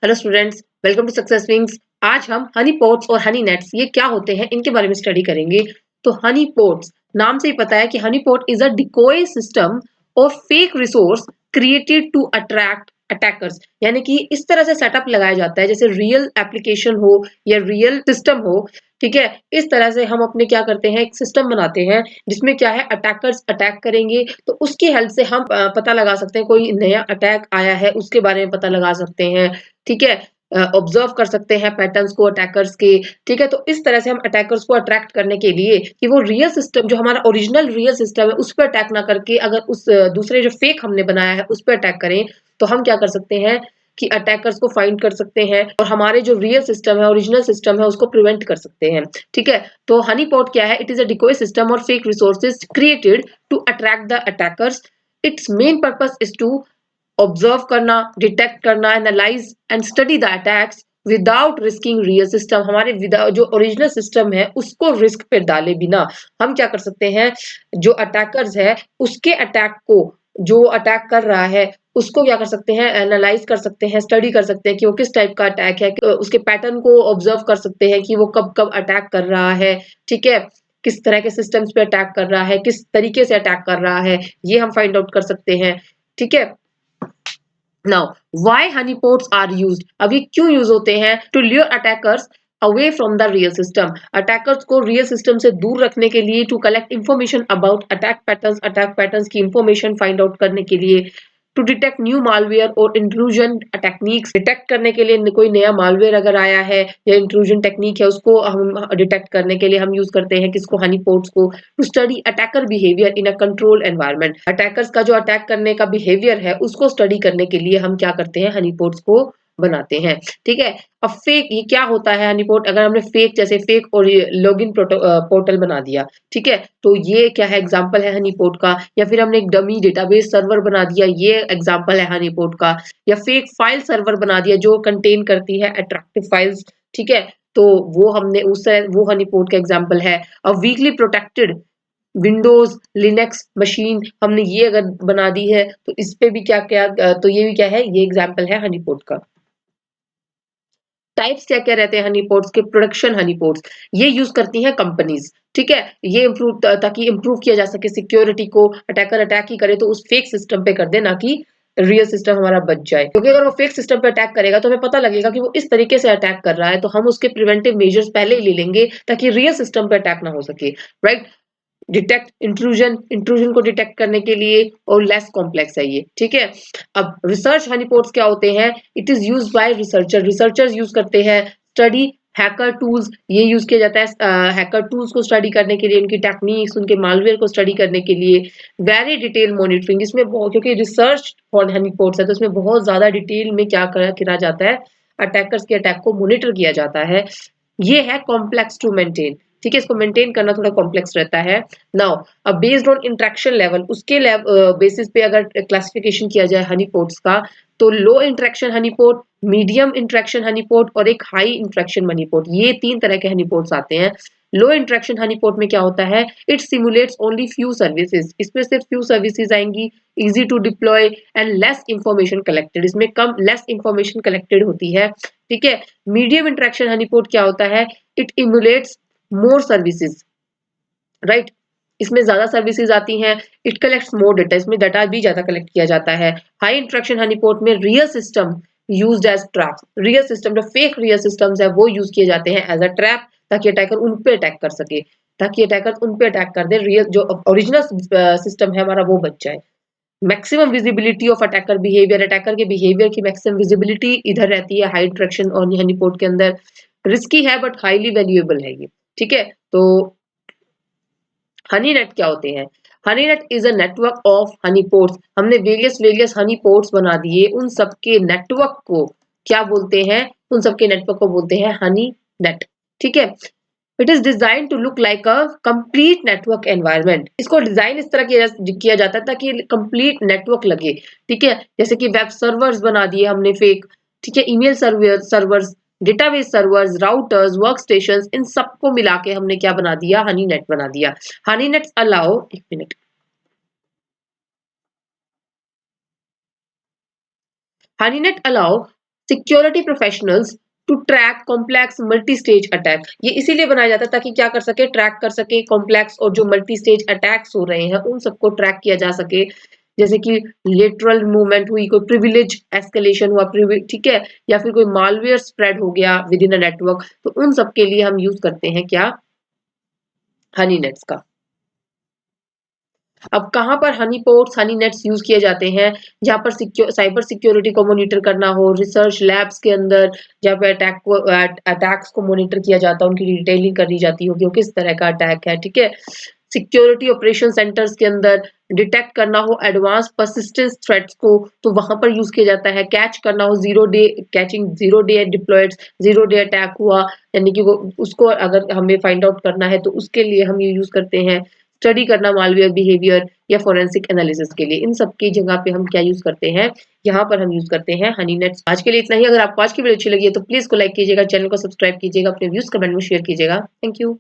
Hello students, welcome to success wings. आज हम Honey pots और हनी नेट्स ये क्या होते हैं इनके बारे में स्टडी करेंगे। तो हनी पॉट्स नाम से ही पता है कि honey pot is a decoy system और fake resource created to attract attackers. यानी कि इस तरह से सेटअप लगाया जाता है जैसे रियल एप्लीकेशन हो या रियल सिस्टम हो। ठीक है, इस तरह से हम अपने क्या करते हैं, एक सिस्टम बनाते हैं जिसमें क्या है, अटैकर्स अटैक करेंगे तो उसकी हेल्प से हम पता लगा सकते हैं कोई नया अटैक आया है उसके बारे में पता लगा सकते हैं। ठीक है, ऑब्जर्व कर सकते हैं पैटर्न्स को अटैकर्स के। ठीक है, तो इस तरह से हम अटैकर्स को अट्रैक्ट करने के लिए कि वो रियल सिस्टम जो हमारा ओरिजिनल रियल सिस्टम है उस पर अटैक ना करके अगर उस दूसरे जो फेक हमने बनाया है उस पर अटैक करें, तो हम क्या कर सकते हैं कि अटैकर्स को फाइंड कर सकते हैं और हमारे जो रियल सिस्टम है, ओरिजिनल सिस्टम है, उसको प्रिवेंट कर सकते हैं। ठीक है, तो हनी पॉट क्या है, it is a decoy system और fake resources created to attract the attackers. Its main purpose is to observe करना, डिटेक्ट करना, analyze and study the attacks without risking real system. हमारे जो ओरिजिनल सिस्टम है उसको risk पे डाले बिना हम क्या कर सकते हैं, जो अटैकर्स है उसके अटैक को, जो अटैक कर रहा है उसको क्या कर सकते हैं, एनालाइज कर सकते हैं, स्टडी कर सकते हैं कि वो किस टाइप का अटैक है, उसके पैटर्न को ऑब्जर्व कर सकते हैं कि वो कब कब अटैक कर रहा है। ठीक है, किस तरह के सिस्टम्स पे अटैक कर रहा है, किस तरीके से अटैक कर रहा है, ये हम फाइंड आउट कर सकते हैं। ठीक है, now why honey pots are used, अब ये क्यों यूज होते हैं, to lure attackers away from the real system, attackers को रियल सिस्टम से दूर रखने के लिए, to collect information about attack patterns की इंफॉर्मेशन फाइंड आउट करने के लिए, टू डिटेक्ट न्यू मालवेयर और इंट्रूजन टेक्निक्स, डिटेक्ट करने के लिए कोई नया मालवेयर अगर आया है या इंट्रूजन टेक्निक है उसको हम डिटेक्ट करने के लिए हम यूज करते हैं किसको, हनी पोट्स को। To study attacker behaviour in a control environment, attackers का जो अटैक करने का बिहेवियर है उसको स्टडी करने के लिए हम क्या करते हैं, हनी पोट्स को बनाते हैं। ठीक है, अब फेक ये क्या होता है, हनी पोट अगर हमने फेक जैसे फेक और लॉगिन पोर्टल बना दिया, ठीक है, तो ये क्या है, एग्जांपल है हनी पोट का। या फिर हमने एक डमी डेटाबेस सर्वर बना दिया, ये एग्जांपल है हनी पोट का। या फेक फाइल सर्वर बना दिया जो कंटेन करती है अट्रैक्टिव फाइल्स। ठीक है, तो वो हमने उस वो हनी पोट का एग्जांपल है। अब weekly protected Windows Linux machine हमने ये अगर बना दी है तो इस पे भी क्या क्या तो ये भी क्या है, ये एग्जांपल है हनी पोट का। टाइप्स क्या क्या रहते हैं हनी पॉट्स के, प्रोडक्शन हनी पॉट्स ये यूज करती हैं कंपनीज। ठीक है, ये इम्प्रूव ताकि इम्प्रूव किया जा सके सिक्योरिटी को, अटैकर अटैक ही करे तो उस फेक सिस्टम पे कर दे ना कि रियल सिस्टम हमारा बच जाए, क्योंकि अगर वो फेक सिस्टम पे अटैक करेगा तो हमें पता लगेगा कि वो इस तरीके से अटैक कर रहा है तो हम उसके प्रिवेंटिव मेजर्स पहले ही ले लेंगे ताकि रियल सिस्टम पे अटैक ना हो सके। राइट, डिटेक्ट इंट्रूजन, इंट्रूजन को डिटेक्ट करने के लिए, और लेस कॉम्प्लेक्स है ये। ठीक है, अब रिसर्च हनीपोट्स क्या होते हैं, it is used by researcher, researchers use करते हैं। स्टडी हैकर टूल्स, ये यूज किया जाता है हैकर टूल्स को स्टडी करने के लिए, उनकी टेक्निक्स, उनके मालवेयर को स्टडी करने के लिए। वेरी डिटेल मॉनिटरिंग, इसमें बहुत, क्योंकि रिसर्च फॉर हनीपोट्स है तो इसमें बहुत ज्यादा डिटेल में क्या करा जाता है, अटैकर्स के अटैक को मॉनिटर किया जाता है। ये है कॉम्प्लेक्स टू मेंटेन। ठीक है, इसको मेंटेन करना थोड़ा कॉम्प्लेक्स रहता है। नाउ अब बेस्ड ऑन इंटरेक्शन लेवल, उसके बेसिस पे अगर क्लासिफिकेशन किया जाए हनी पोट्स का, तो low interaction honey pot, medium interaction honey pot और एक हाई इंटरेक्शन हनी पोट, ये तीन तरह के हनी पोट्स आते हैं। लो इंटरेक्शन हनी पोट में क्या होता है, it simulates only few services, इसमें सिर्फ फ्यू सर्विसेज आएंगी, easy to deploy and less information collected, इसमें कम लेस इंफॉर्मेशन कलेक्टेड होती है। ठीक है, मीडियम इंटरेक्शन हनी पोट क्या होता है, इट इमुलेट्स मोर सर्विसेज। राइट, इसमें ज्यादा सर्विसेज आती हैं, इट कलेक्ट्स मोर डेटा, इसमें डाटा भी ज्यादा कलेक्ट किया जाता है। हाई इंटरेक्शन हनीपोर्ट में real system used as trap, real system जो फेक रियल सिस्टम्स है वो यूज किए जाते हैं एज अ ट्रैप, ताकि अटैकर उन पे अटैक कर सके, ताकि अटैकर उन पे अटैक कर दे, रियल जो ओरिजिनल सिस्टम है हमारा वो बच जाए। Maximum visibility of attacker behaviour, attacker के बिहेवियर की मैक्सिमम विजिबिलिटी इधर रहती है हाई इंटरेक्शन और हनीपोर्ट के अंदर। रिस्की है बट हाईली वैल्यूएबल है ये। ठीक है, तो हनी नेट क्या होते हैं, Honey net is a network of honey ports, हमने वेरियस वेरियस हनी पोर्ट्स बना दिए, उन सबके नेटवर्क को क्या बोलते हैं, उन सबके नेटवर्क को बोलते हैं हनी नेट। ठीक है, it is design to look like a complete network environment, इसको डिजाइन इस तरह किया जाता है ताकि कंप्लीट नेटवर्क लगे। ठीक है, जैसे कि वेब सर्वर्स बना दिए हमने फेक। ठीक है, email servers, database servers, routers, work station, इन सबको मिला के हमने क्या बना दिया, हनी नेट बना दिया। हनी नेट अलाउ, एक minute, honey net allow security professionals to track complex multi stage attack. ये इसीलिए बनाया जाता है ताकि क्या कर सके, ट्रैक कर सके कॉम्प्लेक्स और जो मल्टी स्टेज अटैक्स हो रहे हैं उन सबको ट्रैक किया जा सके। जैसे कि लेटरल मूवमेंट हुई, कोई प्रिविलेज एस्केलेशन हुआ, ठीक है, या फिर कोई मालवेयर स्प्रेड हो गया विद इन अ नेटवर्क, तो उन सब के लिए हम यूज करते हैं क्या, हनी नेट्स का। अब कहाँ पर Honey ports, Honey nets use किए जाते हैं, जहाँ पर साइबर सिक्योरिटी को मॉनिटर करना हो, रिसर्च लैब्स के अंदर, जहाँ पे अटैक्स को मॉनिटर किया जाता है, उनकी डिटेलिंग करी जाती होगी वो किस तरह का अटैक है, ठीक है। सिक्योरिटी ऑपरेशन सेंटर्स के अंदर डिटेक्ट करना हो एडवांस परसिस्टेंस थ्रेट्स को, तो वहां पर यूज किया जाता है। कैच करना हो zero day catching, zero day deployed, zero day attack हुआ, यानी कि वो उसको अगर हमें फाइंड आउट करना है तो उसके लिए हम ये यूज करते हैं। स्टडी करना मालवेयर बिहेवियर या फोरेंसिक एनालिसिस के लिए, इन सब की जगह पे हम क्या यूज करते हैं, यहाँ पर हम यूज करते हैं हनी नेट्स। आज के लिए इतना ही। अगर आपको आज की वीडियो अच्छी लगी है तो प्लीज को लाइक कीजिएगा, चैनल को सब्सक्राइब कीजिएगा, अपने व्यूज कमेंट में शेयर कीजिएगा। Thank you.